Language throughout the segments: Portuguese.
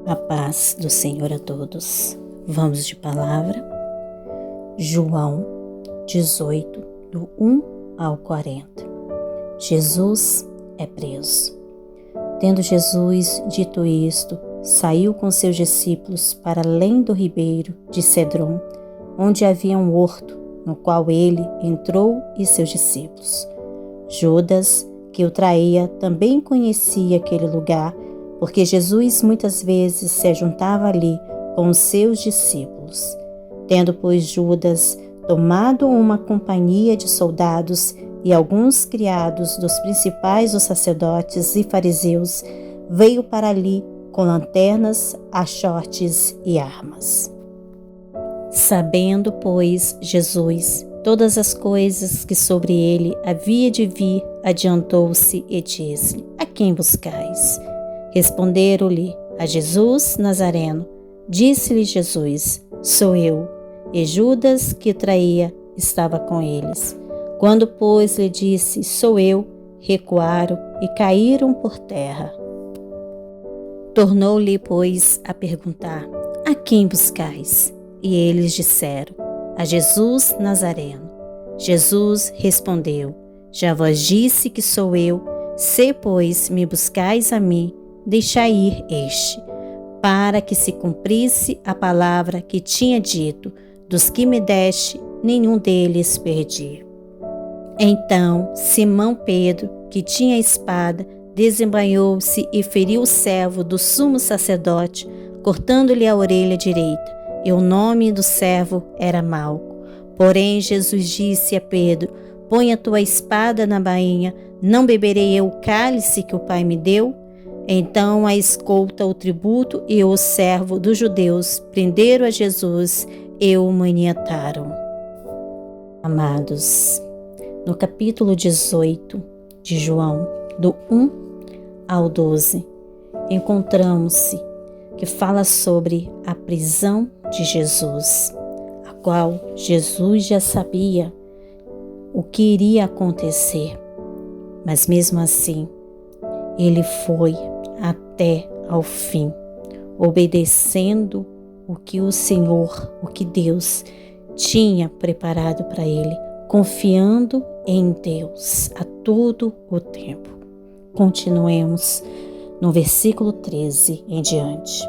A paz do Senhor a todos. Vamos de palavra. João 18, do 1 ao 40. Jesus é preso. Tendo Jesus dito isto, saiu com seus discípulos para além do ribeiro de Cedron, onde havia um horto, no qual ele entrou e seus discípulos. Judas, que o traía, também conhecia aquele lugar, porque Jesus muitas vezes se ajuntava ali com os seus discípulos. Tendo, pois, Judas tomado uma companhia de soldados e alguns criados dos principais dos sacerdotes e fariseus, veio para ali com lanternas, achotes e armas. Sabendo, pois, Jesus todas as coisas que sobre ele havia de vir, adiantou-se e disse: A quem buscais? Responderam-lhe: A Jesus Nazareno. Disse-lhe Jesus: Sou eu. E Judas, que o traía, estava com eles. Quando, pois, lhe disse: Sou eu, recuaram e caíram por terra. Tornou-lhe, pois, a perguntar: A quem buscais? E eles disseram: A Jesus Nazareno. Jesus respondeu: Já vos disse que sou eu. Se, pois, me buscais a mim, deixai ir este, para que se cumprisse a palavra que tinha dito: Dos que me deste, nenhum deles perdi. Então Simão Pedro, que tinha a espada, desembainhou-se e feriu o servo do sumo sacerdote, cortando-lhe a orelha direita, e o nome do servo era Malco. Porém Jesus disse a Pedro: Põe a tua espada na bainha, não beberei eu o cálice que o Pai me deu? Então a escolta, o tributo e o servo dos judeus prenderam a Jesus e o maniataram. Amados, no capítulo 18 de João, do 1 ao 12, encontramos-se que fala sobre a prisão de Jesus, a qual Jesus já sabia o que iria acontecer, mas mesmo assim, ele foi até ao fim, obedecendo o que o Senhor, o que Deus tinha preparado para ele, confiando em Deus a todo o tempo. Continuemos no versículo 13 em diante.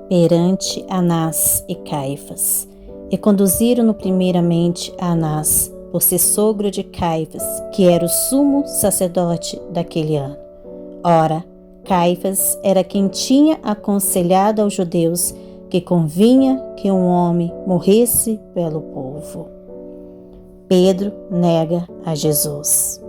Perante Anás e Caifas, e conduziram-no primeiramente a Anás, por ser sogro de Caifas, que era o sumo sacerdote daquele ano. Ora, Caifas era quem tinha aconselhado aos judeus que convinha que um homem morresse pelo povo. Pedro nega a Jesus.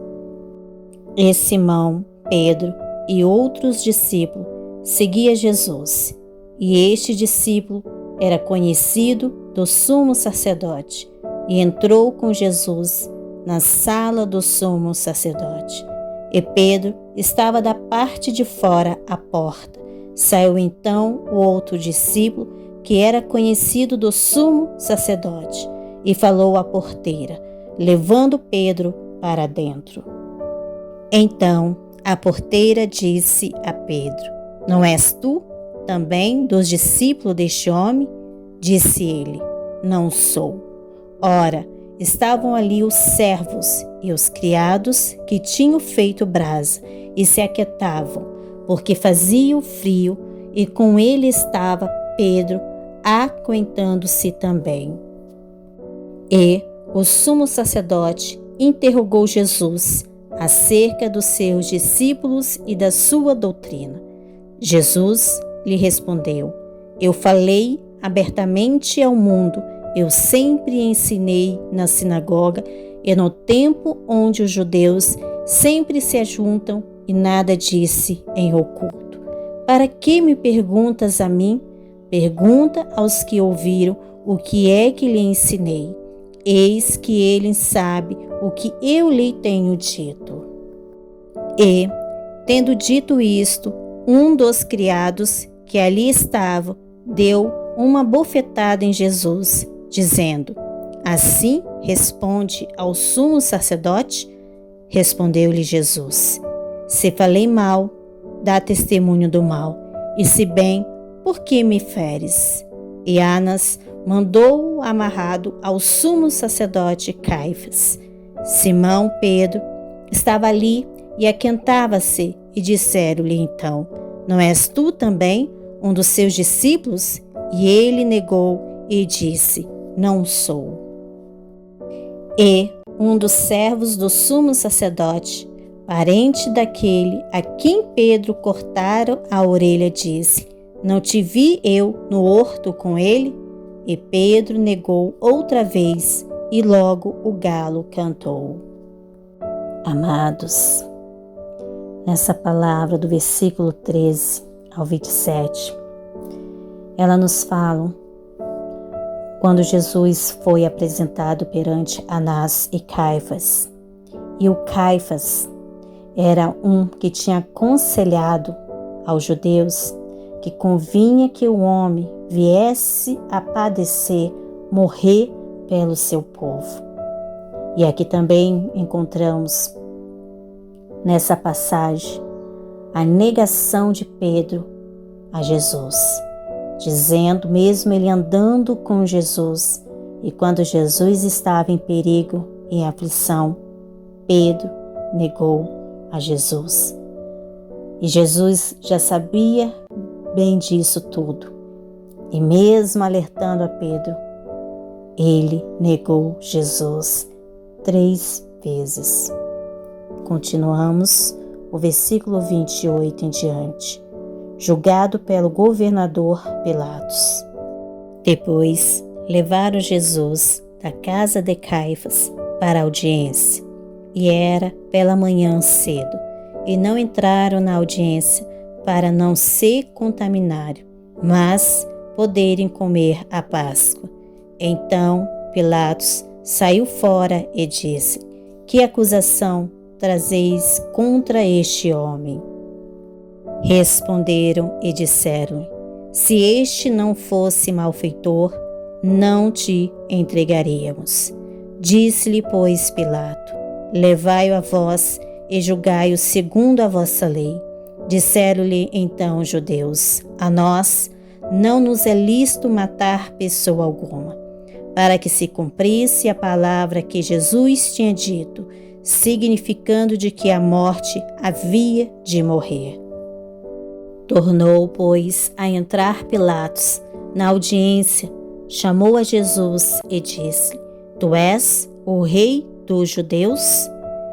E Simão, Pedro e outros discípulos seguiam Jesus, e este discípulo era conhecido do sumo sacerdote, e entrou com Jesus na sala do sumo sacerdote. E Pedro estava da parte de fora à porta. Saiu então o outro discípulo, que era conhecido do sumo sacerdote, e falou à porteira, levando Pedro para dentro. Então a porteira disse a Pedro: Não és tu também dos discípulos deste homem? Disse ele: Não sou. Ora, estavam ali os servos e os criados que tinham feito brasa e se aquietavam, porque fazia frio, e com ele estava Pedro, aquentando-se também. E o sumo sacerdote interrogou Jesus acerca dos seus discípulos e da sua doutrina. Jesus lhe respondeu: Eu falei abertamente ao mundo. Eu sempre ensinei na sinagoga e no templo onde os judeus sempre se ajuntam, e nada disse em oculto. Para que me perguntas a mim? Pergunta aos que ouviram o que é que lhe ensinei. Eis que ele sabe o que eu lhe tenho dito. E, tendo dito isto, um dos criados que ali estava deu uma bofetada em Jesus, dizendo: Assim responde ao sumo sacerdote? Respondeu-lhe Jesus: Se falei mal, dá testemunho do mal, e se bem, por que me feres? E Anas mandou-o amarrado ao sumo sacerdote Caifás. Simão Pedro estava ali e aquentava-se, e disseram-lhe então: Não és tu também um dos seus discípulos? E ele negou e disse: Não sou. E um dos servos do sumo sacerdote, parente daquele a quem Pedro cortara a orelha, disse: Não te vi eu no horto com ele? E Pedro negou outra vez, e logo o galo cantou. Amados, nessa palavra do versículo 13 ao 27, ela nos fala quando Jesus foi apresentado perante Anás e Caifás. E o Caifás era um que tinha aconselhado aos judeus que convinha que o homem viesse a padecer, morrer pelo seu povo. E aqui também encontramos nessa passagem a negação de Pedro a Jesus, dizendo, mesmo ele andando com Jesus, e quando Jesus estava em perigo, em aflição, Pedro negou a Jesus. E Jesus já sabia bem disso tudo. E mesmo alertando a Pedro, ele negou Jesus 3 vezes. Continuamos o versículo 28 em diante. Julgado pelo governador Pilatos. Depois levaram Jesus da casa de Caifás para a audiência. E era pela manhã cedo, e não entraram na audiência para não se contaminarem, mas poderem comer a Páscoa. Então Pilatos saiu fora e disse: Que acusação trazeis contra este homem? Responderam e disseram: Se este não fosse malfeitor, não te entregaríamos. Disse-lhe, pois, Pilato: Levai-o a vós e julgai-o segundo a vossa lei. Disseram-lhe então os judeus: A nós não nos é lícito matar pessoa alguma, para que se cumprisse a palavra que Jesus tinha dito, significando de que a morte havia de morrer. Tornou, pois, a entrar Pilatos na audiência, chamou a Jesus e disse: Tu és o rei dos judeus?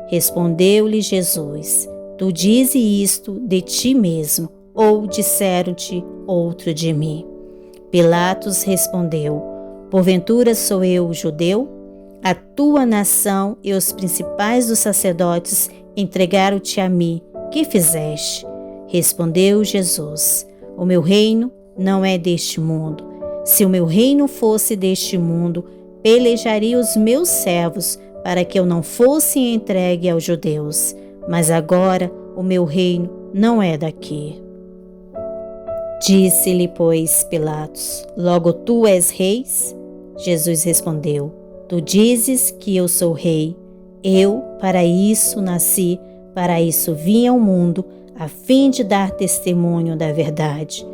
Respondeu-lhe Jesus: Tu dizes isto de ti mesmo, ou disseram-te outro de mim? Pilatos respondeu: Porventura sou eu judeu? A tua nação e os principais dos sacerdotes entregaram-te a mim. Que fizeste? Respondeu Jesus: O meu reino não é deste mundo. Se o meu reino fosse deste mundo, pelejaria os meus servos para que eu não fosse entregue aos judeus. Mas agora o meu reino não é daqui. Disse-lhe, pois, Pilatos: Logo tu és rei? Jesus respondeu: Tu dizes que eu sou rei. Eu para isso nasci, para isso vim ao mundo, a fim de dar testemunho da verdade.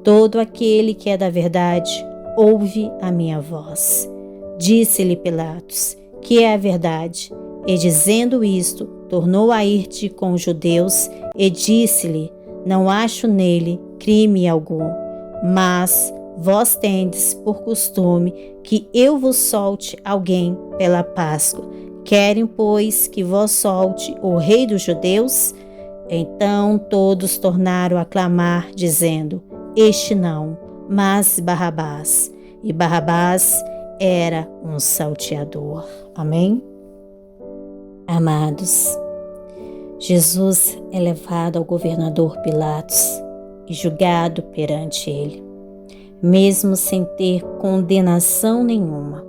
Todo aquele que é da verdade, ouve a minha voz. Disse-lhe Pilatos: Que é a verdade? E dizendo isto, tornou a ir-te com os judeus e disse-lhe: Não acho nele crime algum, mas vós tendes por costume que eu vos solte alguém pela Páscoa. Querem, pois, que vos solte o rei dos judeus? Então todos tornaram a clamar, dizendo: Este não, mas Barrabás. E Barrabás era um salteador. Amém? Amados, Jesus é levado ao governador Pilatos e julgado perante ele, mesmo sem ter condenação nenhuma,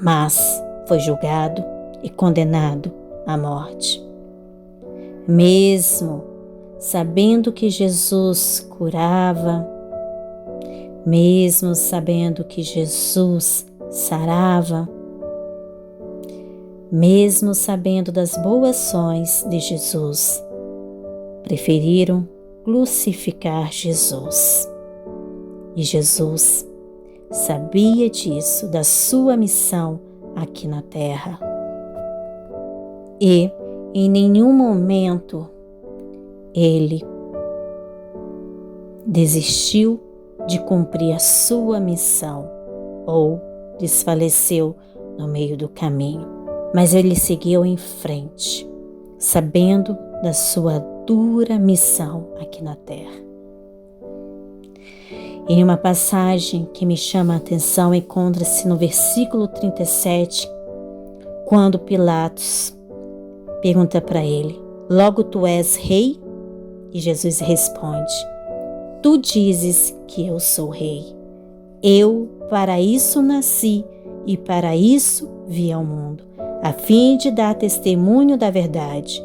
mas foi julgado e condenado à morte. Mesmo sabendo que Jesus curava, mesmo sabendo que Jesus sarava, mesmo sabendo das boas ações de Jesus, preferiram crucificar Jesus. E Jesus sabia disso, da sua missão aqui na terra. E em nenhum momento ele desistiu de cumprir a sua missão ou desfaleceu no meio do caminho, mas ele seguiu em frente, sabendo da sua dura missão aqui na terra. Em uma passagem que me chama a atenção, encontra-se no versículo 37, quando Pilatos pergunta para ele: logo tu és rei? E Jesus responde: tu dizes que eu sou rei. Eu para isso nasci e para isso vi ao mundo, a fim de dar testemunho da verdade.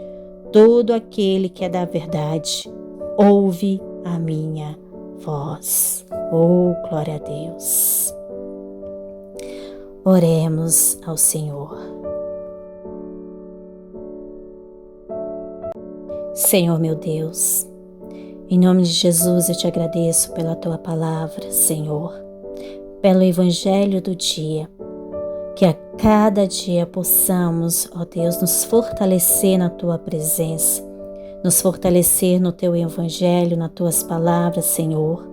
Todo aquele que é da verdade ouve a minha voz. Oh, glória a Deus. Oremos ao Senhor. Senhor meu Deus, em nome de Jesus eu te agradeço pela tua palavra, Senhor, pelo evangelho do dia, que a cada dia possamos, ó Deus, nos fortalecer na tua presença, nos fortalecer no teu evangelho, nas tuas palavras, Senhor,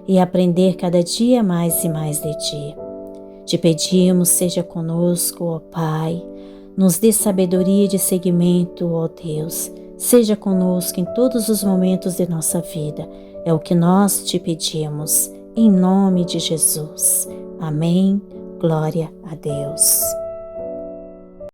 e aprender cada dia mais e mais de ti. Te pedimos, seja conosco, ó Pai, nos dê sabedoria de seguimento, ó Deus, seja conosco em todos os momentos de nossa vida. É o que nós te pedimos, em nome de Jesus. Amém. Glória a Deus.